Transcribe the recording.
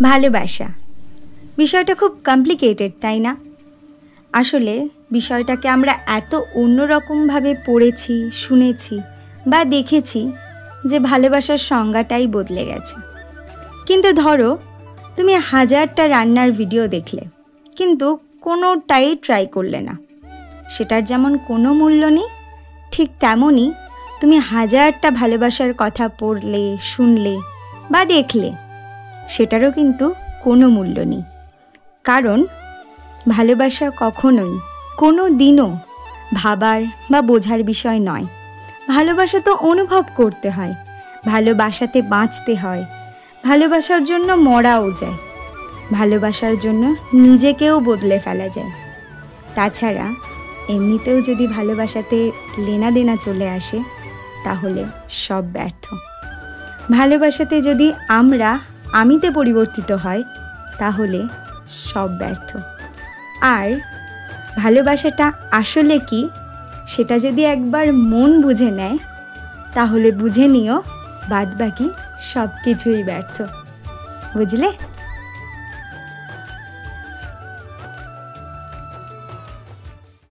ভালোবাসা বিষয়টা খুব কমপ্লিকেটেড, তাই না? আসলে বিষয়টাকে আমরা এত অন্যরকমভাবে পড়েছি, শুনেছি বা দেখেছি যে ভালোবাসার সংজ্ঞাটাই বদলে গেছে। কিন্তু ধরো তুমি 1000টা রান্নার ভিডিও দেখলে, কিন্তু কোনোটাই ট্রাই করলে না, সেটার যেমন কোনো মূল্য নেই, ঠিক তেমনই তুমি 1000টা ভালোবাসার কথা পড়লে, শুনলে বা দেখলে, সেটারও কিন্তু কোনো মূল্য নেই। কারণ ভালোবাসা কখনোই কোনো দিনও ভাবার বা বোঝার বিষয় নয়। ভালোবাসা তো অনুভব করতে হয়, ভালোবাসাতে বাঁচতে হয়, ভালোবাসার জন্য মরাও যায়, ভালোবাসার জন্য নিজেকেও বদলে ফেলা যায়। তাছাড়া এমনিতেও যদি ভালোবাসাতে লেনা দেনা চলে আসে, তাহলে সব ব্যর্থ। ভালোবাসাতে যদি আমিতে পরিবর্তিত হয়, তাহলে সব ব্যর্থ। আর ভালোবাসাটা আসলে কি, সেটা যদি একবার মন বুঝে নেয়, তাহলে বুঝে নিও বাদবাকি সব কিছুই ব্যর্থ। বুঝলে?